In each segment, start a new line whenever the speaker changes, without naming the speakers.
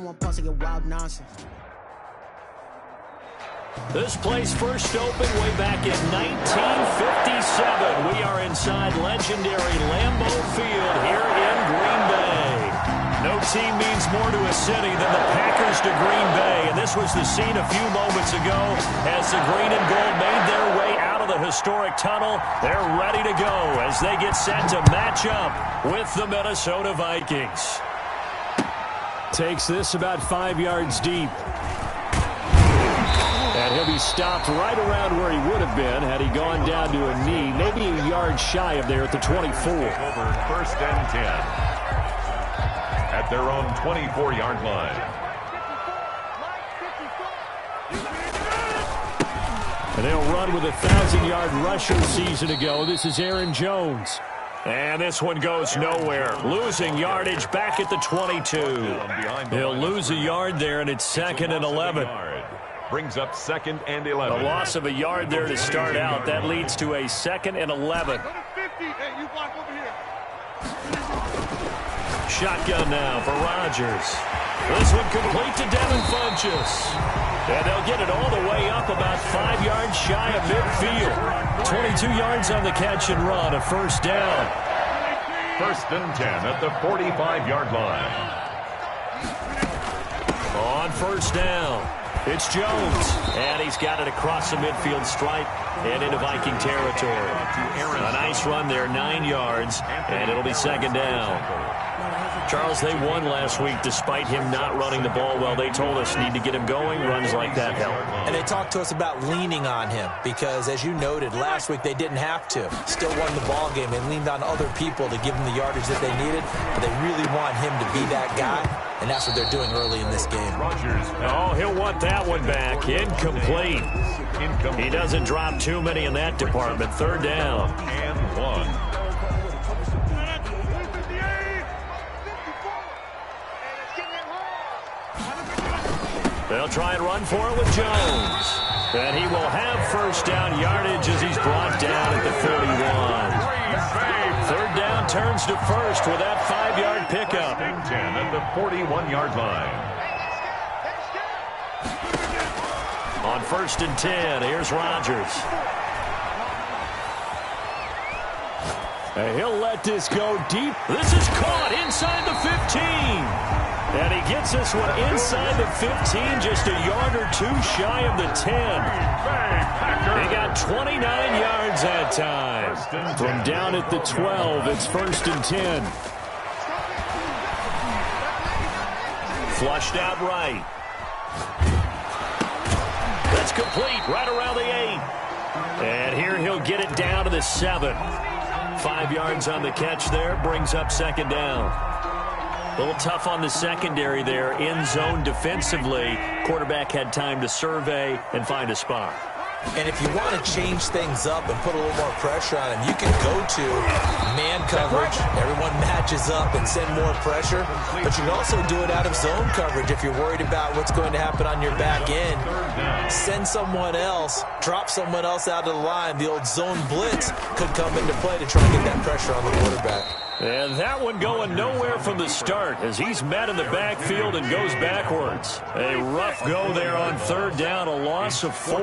want parts of your wild nonsense.
This place first opened way back in 1957. We are inside legendary Lambeau Field here in Green Bay. No team means more to a city than the Packers to Green Bay. And this was the scene a few moments ago as the green and gold made their way out of the historic tunnel. They're ready to go as they get set to match up with the Minnesota Vikings. Takes this about 5 yards deep. And he'll be stopped right around where he would have been had he gone down to a knee, maybe a yard shy of there at the 24.
Over 1st and 10 at their own 24-yard line.
And they'll run with a 1,000-yard rusher season ago. This is Aaron Jones. And this one goes nowhere. Losing yardage back at the 22. He'll lose a yard there, and it's 2nd and 11.
Brings up 2nd and 11.
A loss of a yard there to start out. That leads to a 2nd and 11. Shotgun now for Rodgers. This one complete to Devin Funchess. And they'll get it all the way up about 5 yards shy of midfield. 22 yards on the catch and run, a first down.
1st and 10 at the 45-yard line.
On first down, it's Jones. And he's got it across the midfield stripe and into Viking territory. A nice run there, 9 yards, and it'll be 2nd down. Charles, they won last week despite him not running the ball well. They told us need to get him going. Runs like that help.
And they talked to us about leaning on him because, as you noted, last week they didn't have to. Still won the ball game. They leaned on other people to give them the yardage that they needed, but they really want him to be that guy, and that's what they're doing early in this game.
Oh, he'll want that one back. Incomplete. He doesn't drop too many in that department. 3rd down.
And 1.
They'll try and run for it with Jones. And he will have first down yardage as he's brought down at the 31. 3rd down turns to first with that 5-yard pickup.
10 at the 41-yard line.
On 1st and 10, here's Rodgers. And he'll let this go deep. This is caught inside the 15. And he gets this one inside the 15, just a yard or two shy of the 10. He got 29 yards that time. From down at the 12, it's 1st and 10. Flushed out right. That's complete right around the 8. And here he'll get it down to the 7. 5 yards on the catch there, brings up 2nd down. A little tough on the secondary there, in zone defensively. Quarterback had time to survey and find a spot.
And if you want to change things up and put a little more pressure on him, you can go to man coverage. Everyone matches up and send more pressure. But you can also do it out of zone coverage if you're worried about what's going to happen on your back end. Send someone else, drop someone else out of the line. The old zone blitz could come into play to try and get that pressure on the quarterback.
And that one going nowhere from the start as he's met in the backfield and goes backwards. A rough go there on 3rd down, a loss of 4.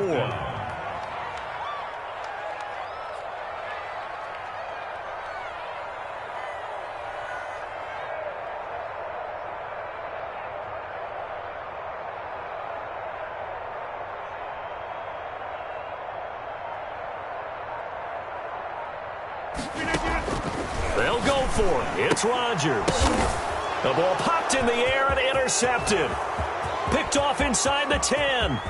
They'll go for it. It's Rodgers. The ball popped in the air and intercepted. Picked off inside the 10.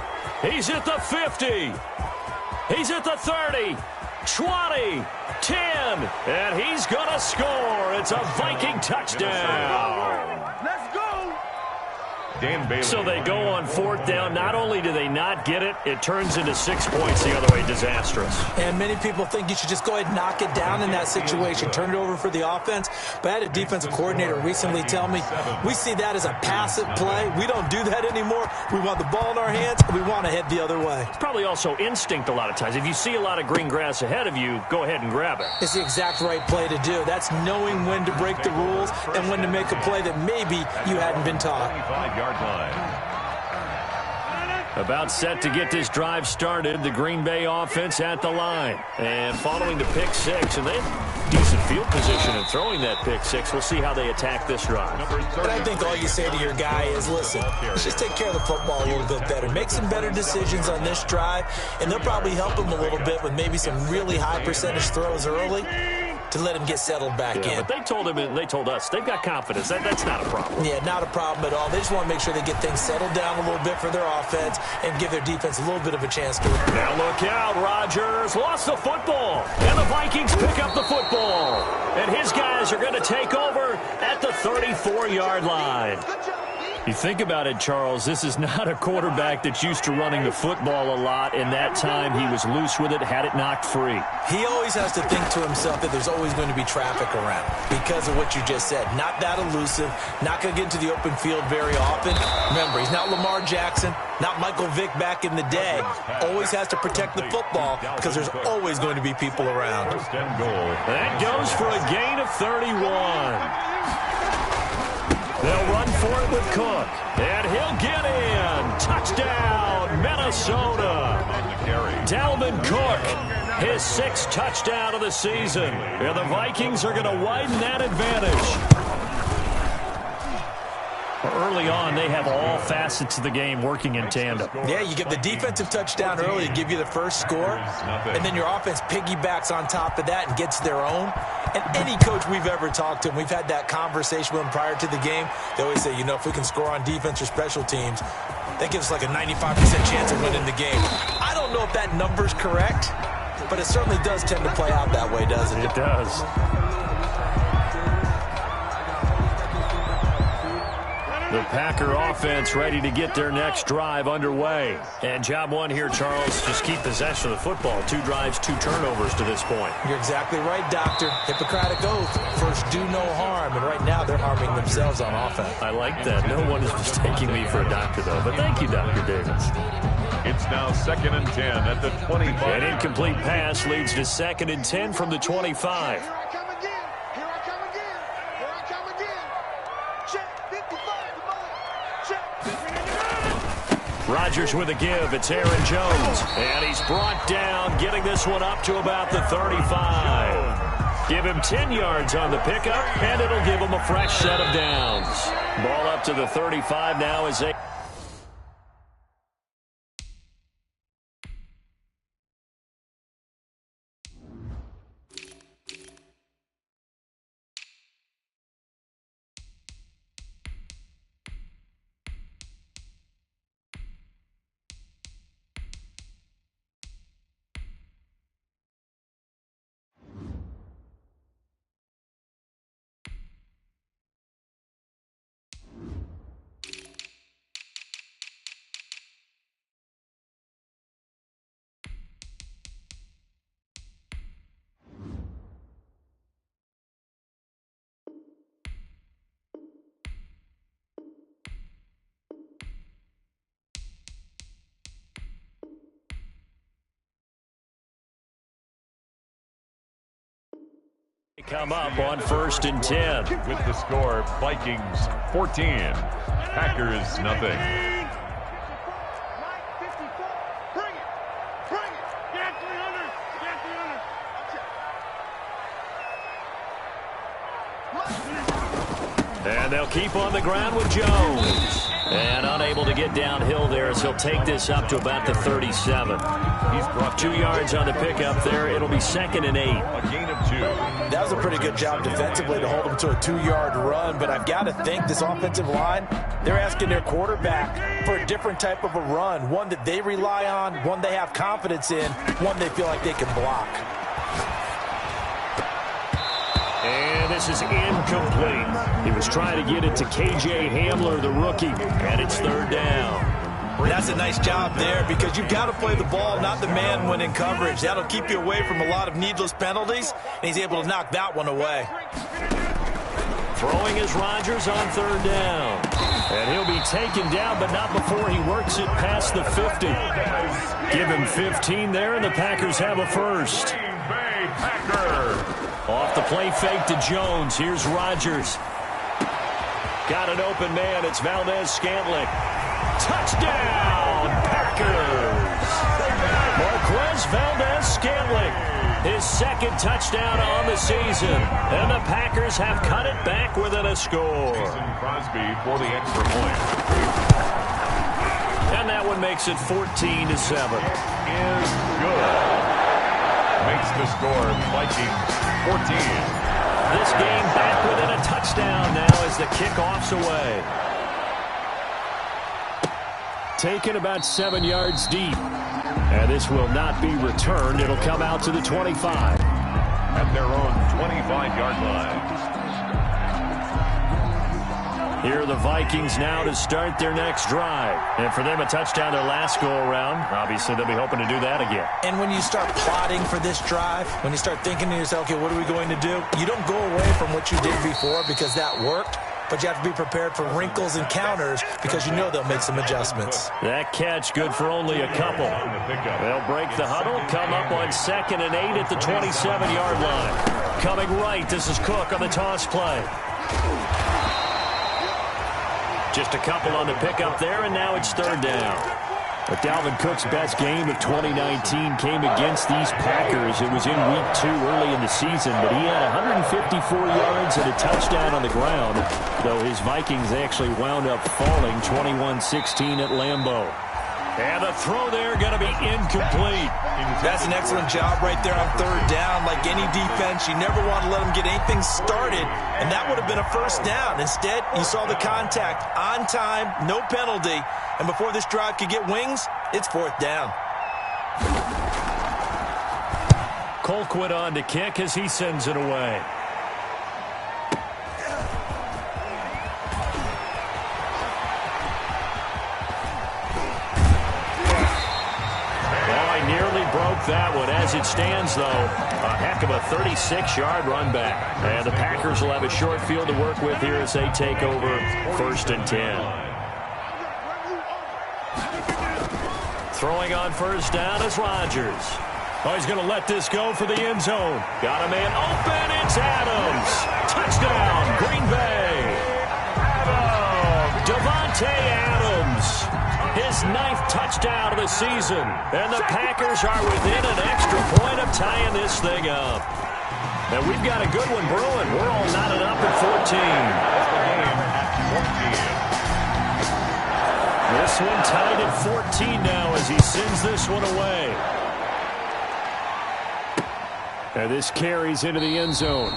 He's at the 50. He's at the 30. 20. 10. And he's going to score. It's a Viking touchdown.
Let's go.
Dan Bailey.
So they go on 4th down. Not only do they not get it, it turns into 6 points the other way. Disastrous.
And many people think you should just go ahead and knock it down in that situation. Turn it over for the offense. But I had a defensive coordinator recently tell me, we see that as a passive play. We don't do that anymore. We want the ball in our hands, and we want to head the other way.
It's probably also instinct a lot of times. If you see a lot of green grass ahead of you, go ahead and grab it.
It's the exact right play to do. That's knowing when to break the rules and when to make a play that maybe you hadn't been taught.
34-yard line.
About set to get this drive started. The Green Bay offense at the line. And following the pick six, and they have decent field position in throwing that pick six. We'll see how they attack this drive.
But I think all you say to your guy is, listen, just take care of the football a little bit better. Make some better decisions on this drive, and they'll probably help him a little bit with maybe some really high percentage throws early to let him get settled back in.
But they told him, and they told us, they've got confidence. That's not a problem.
Yeah, not a problem at all. They just want to make sure they get things settled down a little bit for their offense and give their defense a little bit of a chance to.
Now look out, Rodgers lost the football, and the Vikings pick up the football. And his guys are going to take over at the 34-yard line. You think about it, Charles, this is not a quarterback that's used to running the football a lot, and that time he was loose with it, had it knocked free.
He always has to think to himself that there's always going to be traffic around because of what you just said. Not that elusive, not going to get into the open field very often. Remember, he's not Lamar Jackson, not Michael Vick back in the day. Always has to protect the football because there's always going to be people around.
First and goal.
That goes for a gain of 31. They'll run for it with Cook, and he'll get in. Touchdown, Minnesota. Dalvin Cook, his 6th touchdown of the season. And the Vikings are going to widen that advantage. Early on, they have all facets of the game working in tandem.
Yeah, you get the defensive touchdown early to give you the first score, and then your offense piggybacks on top of that and gets their own. And any coach we've ever talked to, and we've had that conversation with them prior to the game, they always say, you know, if we can score on defense or special teams, that gives us like a 95% chance of winning the game. I don't know if that number's correct, but it certainly does tend to play out that way, doesn't it?
It does. The Packer offense ready to get their next drive underway. And job one here, Charles, just keep possession of the football. 2 drives, 2 turnovers to this point.
You're exactly right, Doctor. Hippocratic oath. First, do no harm. And right now, they're harming themselves on offense.
I like that. No one is mistaking me for a doctor, though. But thank you, Dr. Davis.
It's now 2nd and 10 at the 25.
An incomplete pass leads to 2nd and 10 from the 25. Rodgers with a give. It's Aaron Jones. And he's brought down, getting this one up to about the 35. Give him 10 yards on the pickup, and it'll give him a fresh set of downs. Ball up to the 35 now is 8. Come up on 1st and 10.
With the score, Vikings 14, Packers nothing.
And they'll keep on the ground with Jones. And unable to get downhill there as he'll take this up to about the 37. He's brought 2 yards on the pickup there. It'll be 2nd and 8.
A gain of 2.
That was a pretty good job defensively to hold him to a 2-yard run, but I've got to think this offensive line, they're asking their quarterback for a different type of a run, one that they rely on, one they have confidence in, one they feel like they can block.
And this is incomplete. He was trying to get it to K.J. Hamler, the rookie, and it's 3rd down.
That's a nice job there because you've got to play the ball, not the man when in coverage. That'll keep you away from a lot of needless penalties, and he's able to knock that one away.
Throwing is Rodgers on 3rd down. And he'll be taken down, but not before he works it past the 50. Give him 15 there, and the Packers have a first.
Bay Packer.
Off the play fake to Jones. Here's Rodgers. Got an open man. It's Valdez-Scantling. Touchdown, Packers! Marquez Valdez-Scantling, his second touchdown on the season. And the Packers have cut it back within a score.
Crosby for the extra point.
And that one makes it 14-7.
Is good. Makes the score Vikings 14.
This game back within a touchdown now as the kickoff's away. Taken about 7 yards deep. And this will not be returned. It'll come out to the 25.
At their own 25-yard line.
Here are the Vikings now to start their next drive. And for them, a touchdown their last go-around. Obviously, they'll be hoping to do that again.
And when you start plotting for this drive, when you start thinking to yourself, okay, what are we going to do? You don't go away from what you did before because that worked. But you have to be prepared for wrinkles and counters because you know they'll make some adjustments.
That catch good for only a couple. They'll break the huddle, come up on 2nd and 8 at the 27-yard line. Coming right, this is Cook on the toss play. Just a couple on the pickup there, and now it's 3rd down. But Dalvin Cook's best game of 2019 came against these Packers. It was in Week 2 early in the season, but he had 154 yards and a touchdown on the ground, though his Vikings actually wound up falling 21-16 at Lambeau. And the throw there going to be incomplete.
That's an excellent job right there on 3rd down. Like any defense, you never want to let them get anything started, and that would have been a 1st down. Instead, you saw the contact on time, no penalty, and before this drive could get wings, it's 4th down.
Colquitt on to kick as he sends it away. Broke that one. As it stands, though, a heck of a 36-yard run back. And the Packers will have a short field to work with here as they take over 1st and 10. Throwing on 1st down is Rodgers. Oh, he's going to let this go for the end zone. Got a man open. It's Adams. Touchdown, Green Bay. Devontae Adams. His 9th touchdown of the season. And the Packers are within an extra point of tying this thing up. And we've got a good one brewing. We're all knotted up at 14. This one tied at 14 now as he sends this one away. And this carries into the end zone.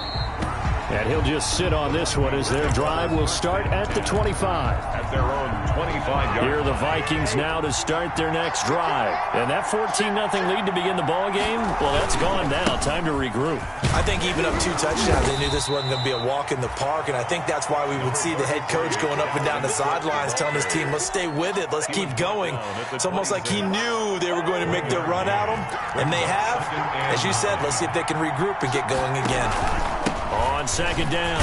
And he'll just sit on this one as their drive will start at the 25.
At their own 25-yard.
Here are the Vikings now to start their next drive. And that 14-0 lead to begin the ball game, well, that's gone now. Time to regroup.
I think even up 2 touchdowns, they knew this wasn't going to be a walk in the park, and I think that's why we would see the head coach going up and down the sidelines telling his team, let's stay with it, let's keep going. It's almost like he knew they were going to make their run at him, and they have. As you said, let's see if they can regroup and get going again.
On 2nd down,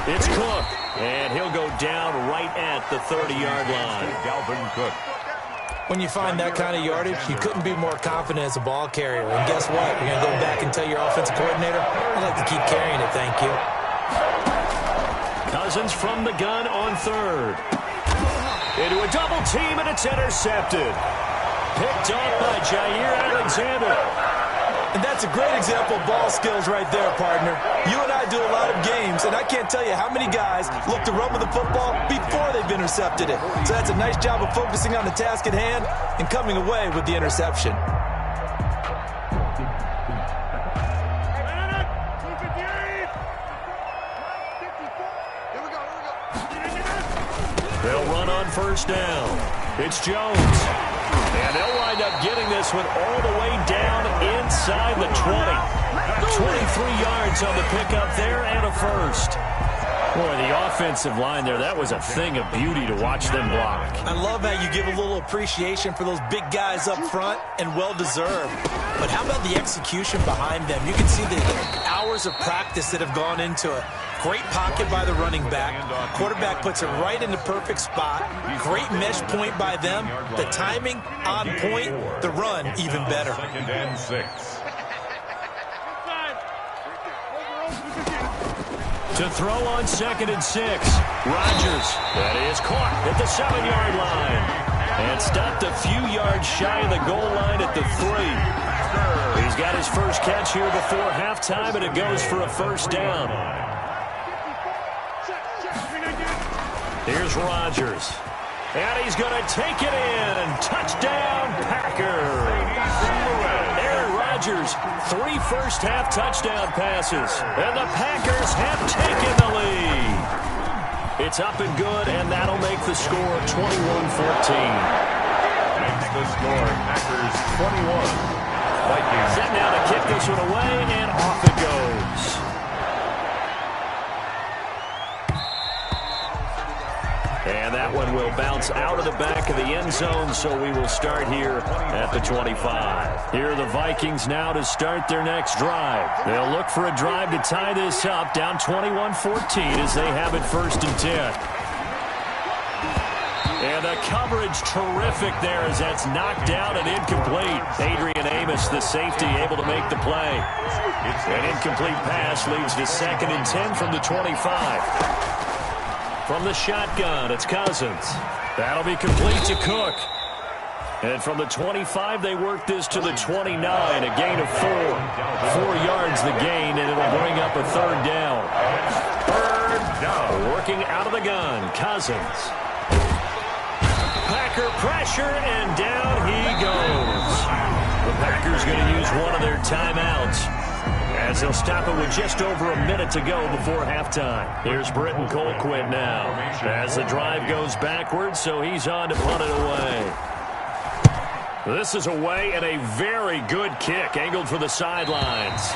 it's Cook, and he'll go down right at the 30-yard line.
Dalvin Cook.
When you find that kind of yardage, you couldn't be more confident as a ball carrier. And guess what? You're going to go back and tell your offensive coordinator, I'd like to keep carrying it, thank you.
Cousins from the gun on 3rd. Into a double team, and it's intercepted. Picked off by Jair Alexander.
And that's a great example of ball skills right there, partner. You and I do a lot of games, and I can't tell you how many guys look to run with the football before they've intercepted it. So that's a nice job of focusing on the task at hand and coming away with the interception.
They'll run on 1st down. It's Jones. And they'll wind up getting this one all the way down inside the 20. 23 yards on the pickup there and a 1st. Boy, the offensive line there, that was a thing of beauty to watch them block.
I love how you give a little appreciation for those big guys up front, and well-deserved. But how about the execution behind them? You can see the hours of practice that have gone into it. Great pocket by the running back. Quarterback puts it right in the perfect spot. Great mesh point by them. The timing on point. The run even better.
2nd and 6.
To throw on 2nd and 6. Rodgers. That is caught at the 7-yard line. And stopped a few yards shy of the goal line at the 3. He's got his first catch here before halftime, and it goes for a first down. Here's Rodgers. And he's going to take it in. Touchdown, Packers. Aaron Rodgers, 3 first-half touchdown passes. And the Packers have taken the lead. It's up and good, and that'll make the score 21-14.
Makes the score Packers 21. Vikings.
Set now to kick this one away, and off it goes. And that one will bounce out of the back of the end zone, so we will start here at the 25. Here are the Vikings now to start their next drive. They'll look for a drive to tie this up, down 21-14 as they have it 1st and 10. And the coverage terrific there as that's knocked down and incomplete. Adrian Amos, the safety, able to make the play. An incomplete pass leads to 2nd and 10 from the 25. From the shotgun, it's Cousins. That'll be complete to Cook. And from the 25, they work this to the 29, a gain of 4. 4 yards the gain, and it'll bring up a 3rd down. 3rd down. Working out of the gun, Cousins. Packer pressure, and down he goes. The Packers going to use one of their timeouts, as they'll stop it with just over a minute to go before halftime. Here's Britton Colquitt now as the drive goes backwards, so he's on to punt it away. This is away, and a very good kick angled for the sidelines.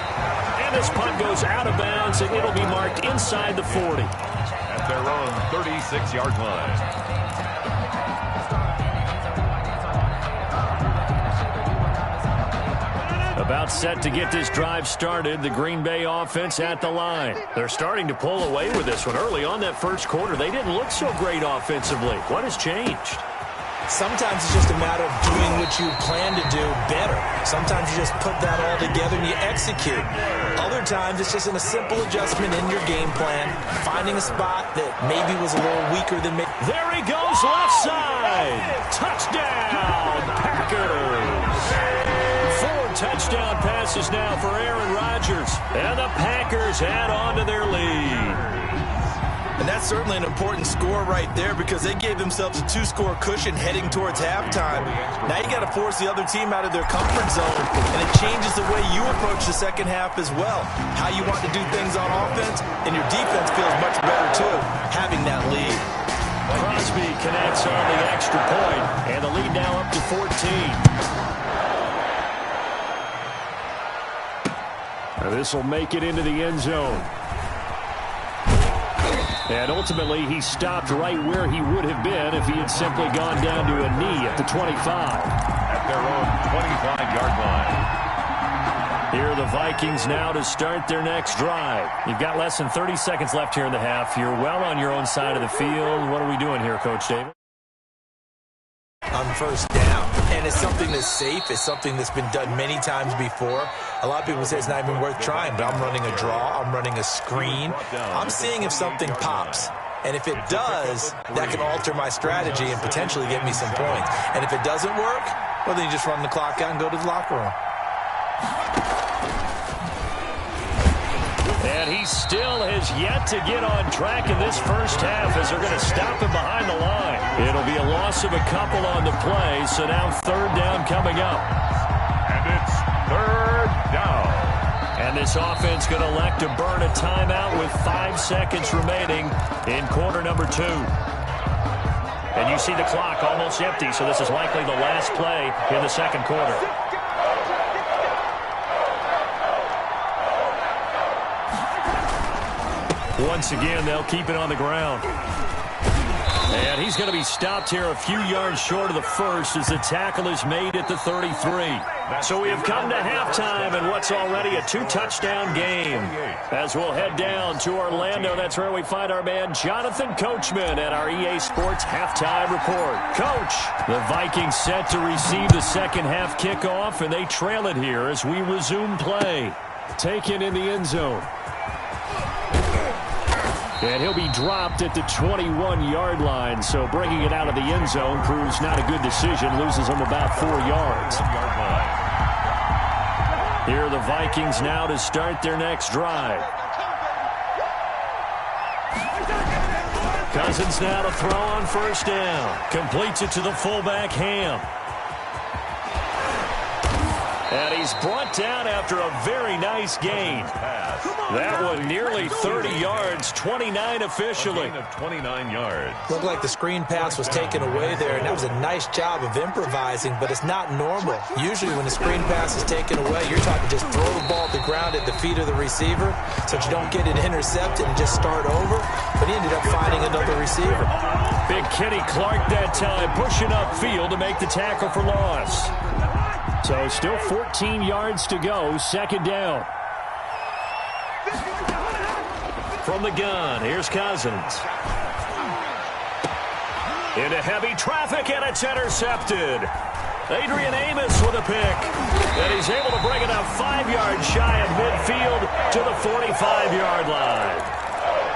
And this punt goes out of bounds, and it'll be marked inside the 40.
At their own 36-yard line.
About set to get this drive started, the Green Bay offense at the line. They're starting to pull away with this one. Early on that first quarter, they didn't look so great offensively. What has changed?
Sometimes it's just a matter of doing what you plan to do better. Sometimes you just put that all together and you execute. Other times it's just a simple adjustment in your game plan, finding a spot that maybe was a little weaker than maybe.
There he goes, left side. Touchdown, Packers. 4 touchdown passes now for Aaron Rodgers. And the Packers add on to their lead.
And that's certainly an important score right there because they gave themselves a 2-score cushion heading towards halftime. Now you got to force the other team out of their comfort zone, and it changes the way you approach the second half as well. How you want to do things on offense, and your defense feels much better too, having that lead.
Crosby connects on the extra point, and the lead now up to 14. This will make it into the end zone. And ultimately, he stopped right where he would have been if he had simply gone down to a knee at the 25.
At their own 25-yard line.
Here are the Vikings now to start their next drive. You've got less than 30 seconds left here in the half. You're well on your own side of the field. What are we doing here, Coach David?
On 1st down. And it's something that's safe. It's something that's been done many times before. A lot of people say it's not even worth trying, but I'm running a draw. I'm running a screen. I'm seeing if something pops. And if it does, that can alter my strategy and potentially get me some points. And if it doesn't work, well, then you just run the clock out and go to the locker room.
And he still has yet to get on track in this first half as they're going to stop him behind the line. It'll be a loss of a couple on the play, so now 3rd down coming up.
And it's 3rd down.
And this offense going to elect to burn a timeout with 5 seconds remaining in quarter number 2. And you see the clock almost empty, so this is likely the last play in the second quarter. Once again, they'll keep it on the ground. And he's going to be stopped here a few yards short of the first as the tackle is made at the 33. So we have come to halftime in what's already a 2-touchdown game. As we'll head down to Orlando, that's where we find our man Jonathan Coachman at our EA Sports Halftime Report. Coach, the Vikings set to receive the second half kickoff, and they trail it here as we resume play. Taken in the end zone. And he'll be dropped at the 21-yard line. So bringing it out of the end zone proves not a good decision. Loses him about 4 yards. Here are the Vikings now to start their next drive. Cousins now to throw on first down. Completes it to the fullback, Ham. And he's brought down after a very nice gain. That one nearly 30 yards, 29 officially.
A gain of 29 yards.
Looked like the screen pass was taken away there, and that was a nice job of improvising, but it's not normal. Usually when the screen pass is taken away, you're talking just throw the ball at the ground at the feet of the receiver so that you don't get it intercepted and just start over. But he ended up finding another receiver.
Big Kenny Clark that time, pushing upfield to make the tackle for loss. So still 14 yards to go, second down. From the gun, here's Cousins. Into heavy traffic, and it's intercepted. Adrian Amos with a pick. And he's able to bring it up 5 yards shy of midfield to the 45-yard line.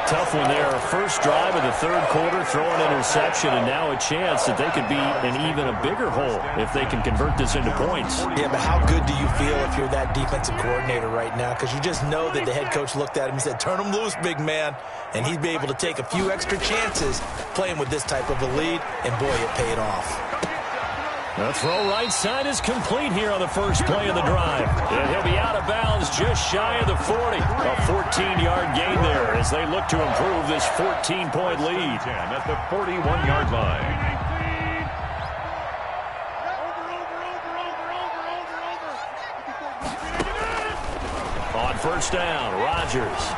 Tough one there. First drive of the third quarter, throw an interception, and now a chance that they could be in even a bigger hole if they can convert this into points.
Yeah, but how good do you feel if you're that defensive coordinator right now? Because you just know that the head coach looked at him and said, turn him loose, big man. And he'd be able to take a few extra chances playing with this type of a lead, and boy, it paid off.
The throw right side is complete here on the first play of the drive. And he'll be out of bounds just shy of the 40. A 14-yard gain there as they look to improve this 14-point lead.
At the 41-yard line.
On first down, Rodgers.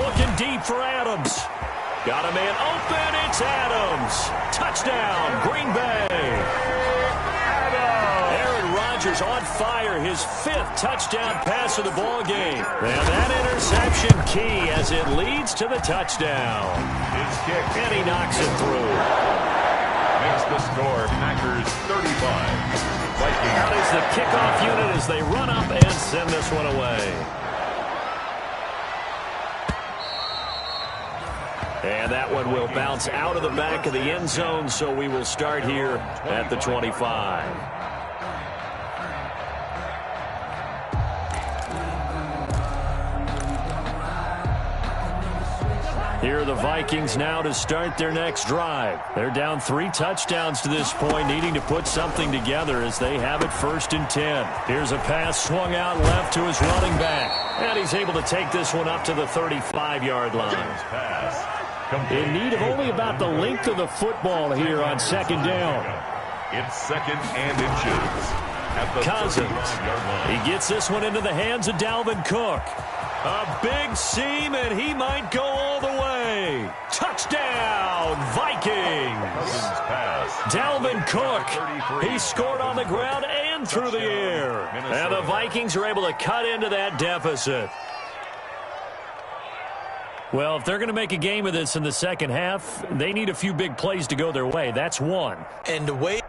Looking deep for Adams. Got a man open, it's Adams. Touchdown, Green Bay. Aaron Rodgers on fire, his 5th touchdown pass of the ball game. And that interception key as it leads to the touchdown.
His kick.
And he knocks it through.
Makes the score Packers 35. Vikings.
Out is the kickoff unit as they run up and send this one away. And that one will bounce out of the back of the end zone, so we will start here at the 25. Here are the Vikings now to start their next drive. They're down 3 touchdowns to this point, needing to put something together as they have it 1st and 10. Here's a pass swung out left to his running back. And he's able to take this one up to the 35-yard line. In need of only about the length of the football here on second down.
It's 2nd and inches. At the
Cousins. He gets this one into the hands of Dalvin Cook. A big seam, and he might go all the way. Touchdown, Vikings. Dalvin Cook. He scored on the ground and through the air. And the Vikings are able to cut into that deficit. Well, if they're going to make a game of this in the second half, they need a few big plays to go their way. That's one.
And the way